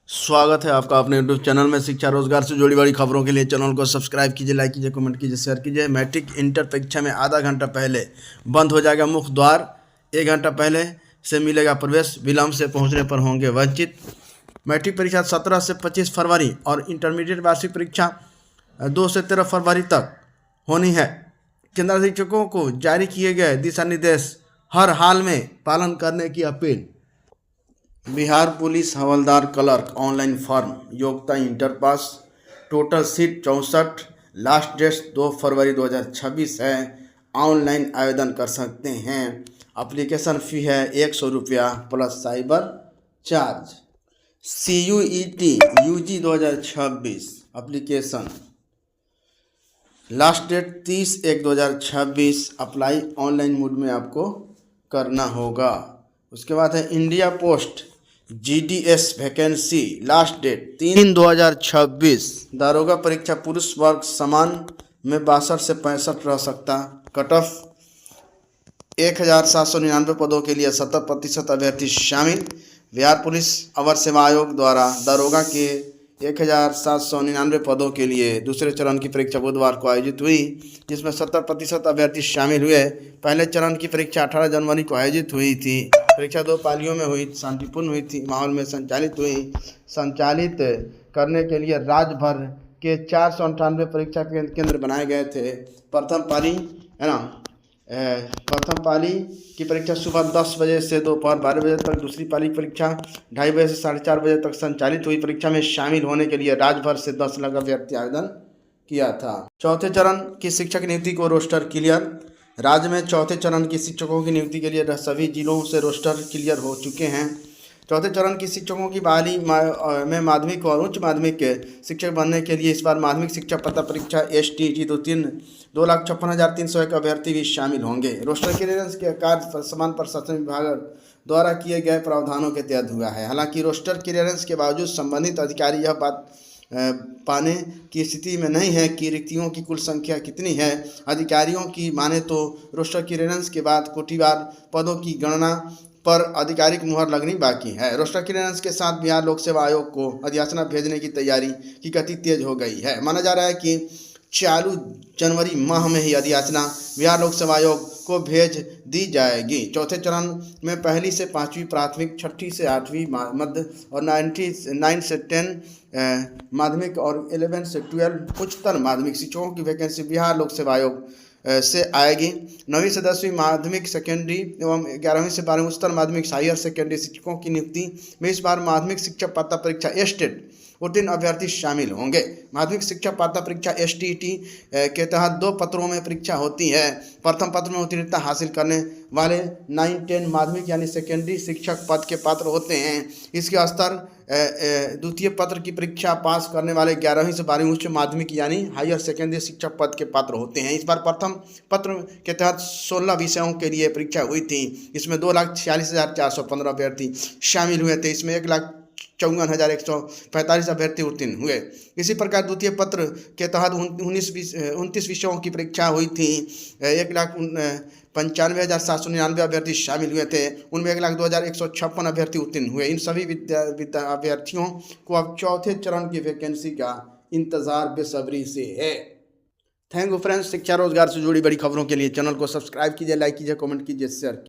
स्वागत है आपका अपने यूट्यूब चैनल में। शिक्षा रोजगार से जुड़ी बड़ी खबरों के लिए चैनल को सब्सक्राइब कीजिए, लाइक कीजिए, कमेंट कीजिए, शेयर कीजिए। मैट्रिक इंटर परीक्षा में आधा घंटा पहले बंद हो जाएगा मुख्य द्वार, 1 घंटा पहले से मिलेगा प्रवेश, विलम्ब से पहुंचने पर होंगे वंचित। मैट्रिक परीक्षा 17 से 25 फरवरी और इंटरमीडिएट वार्षिक परीक्षा 2 से 13 फरवरी तक होनी है। केंद्र शिक्षकों को जारी किए गए दिशा निर्देश हर हाल में पालन करने की अपील। बिहार पुलिस हवलदार क्लर्क ऑनलाइन फॉर्म, योग्यता inter pass, total seat 64, last date 2 फरवरी 2026 है। ऑनलाइन आवेदन कर सकते हैं। एप्लीकेशन फ़ी है 100 रुपया plus cyber charge. CUET UG 2026 application, last date 30/1/2026। Apply online mode में आपको करना होगा। उसके बाद है India post GDS vacancy, last date 3/2026। दारोगा परीक्षा पुरुष वर्ग समान में 62 से 65 रह सकता। कट ऑफ 1799 पदों के लिए 70% अभ्यर्थी शामिल। बिहार पुलिस अवर सेवा आयोग द्वारा दारोगा के 1799 पदों के लिए दूसरे चरण की परीक्षा बुधवार को आयोजित हुई, जिसमें 70% अभ्यर्थी शामिल हुए। पहले चरण की परीक्षा 18 जनवरी को आयोजित हुई थी। परीक्षा 2 पालियों में हुई, शांतिपूर्ण हुई थी, माहौल में संचालित हुई। संचालित करने के लिए राज्य भर के 498 परीक्षा केंद्र बनाए गए थे। प्रथम पाली है ना, प्रथम पाली की परीक्षा सुबह 10 बजे से दोपहर 12 बजे तक, दूसरी पाली की परीक्षा 2:30 बजे से 4:30 बजे तक संचालित हुई। परीक्षा में शामिल होने के लिए राज्य भर से 10 लाख अभ्यर्थी आवेदन किया था। चौथे चरण की शिक्षक नियुक्ति को रोस्टर क्लियर। राज्य में चौथे चरण की शिक्षकों की नियुक्ति के लिए सभी जिलों से रोस्टर क्लियर हो चुके हैं। चौथे चरण की शिक्षकों की बहाली में माध्यमिक और उच्च माध्यमिक शिक्षक बनने के लिए इस बार माध्यमिक शिक्षक पात्रता परीक्षा STET 2,56,301 अभ्यर्थी भी शामिल होंगे। रोस्टर क्लियरेंस के कार्य समान प्रशासन विभाग द्वारा किए गए प्रावधानों के तहत हुआ है। हालांकि रोस्टर क्लियरेंस के बावजूद संबंधित अधिकारी यह बात पाने की स्थिति में नहीं है कि रिक्तियों की कुल संख्या कितनी है। अधिकारियों की माने तो रोस्टर क्लियरेंस के बाद कोटिवार पदों की गणना पर आधिकारिक मुहर लगनी बाकी है। रोस्टर क्लियरेंस के साथ बिहार लोक सेवा आयोग को अधियाचना भेजने की तैयारी की गति तेज हो गई है। माना जा रहा है कि चालू जनवरी माह में ही अधियाचना बिहार लोक सेवा आयोग को भेज दी जाएगी। चौथे चरण में 1ली से 5वीं प्राथमिक, 6ठी से 8वीं मध्य और 9 से 10 माध्यमिक और 11 से 12 उच्चतर माध्यमिक शिक्षकों की वैकेंसी बिहार लोक सेवा आयोग से आएगी। 9वीं से 10वीं माध्यमिक सेकेंडरी एवं 11वीं से 12वीं उच्चतर माध्यमिक हायर सेकेंडरी शिक्षकों की नियुक्ति में इस बार माध्यमिक शिक्षक पात्रता परीक्षा STET उत्तीर्ण अभ्यर्थी शामिल होंगे। माध्यमिक शिक्षक पात्रता परीक्षा STET के तहत 2 पत्रों में परीक्षा होती है। प्रथम पत्र में उत्तीर्णता हासिल करने वाले 9-10 माध्यमिक यानी सेकेंडरी शिक्षक पद के पात्र होते हैं। इसके स्तर द्वितीय पत्र की परीक्षा पास करने वाले 11वीं से 12वीं उच्च माध्यमिक यानी हायर सेकेंडरी शिक्षक पद के पात्र होते हैं। इस बार प्रथम पत्र के तहत 16 विषयों के लिए परीक्षा हुई थी। इसमें 2,46,415 अभ्यर्थी शामिल हुए थे। इसमें 1,54,145 अभ्यर्थी उत्तीर्ण हुए। इसी प्रकार द्वितीय पत्र के तहत 29 विषयों की परीक्षा हुई थी। 1,95,799 अभ्यर्थी शामिल हुए थे। उनमें 1,02,156 अभ्यर्थी उत्तीर्ण हुए। इन सभी अभ्यर्थियों को अब चौथे चरण की वैकेंसी का इंतजार बेसब्री से है। Thank you friends. शिक्षा रोजगार से जुड़ी बड़ी खबरों के लिए चैनल को सब्सक्राइब कीजिए, लाइक कीजिए, कमेंट कीजिए, शेयर कीजिए।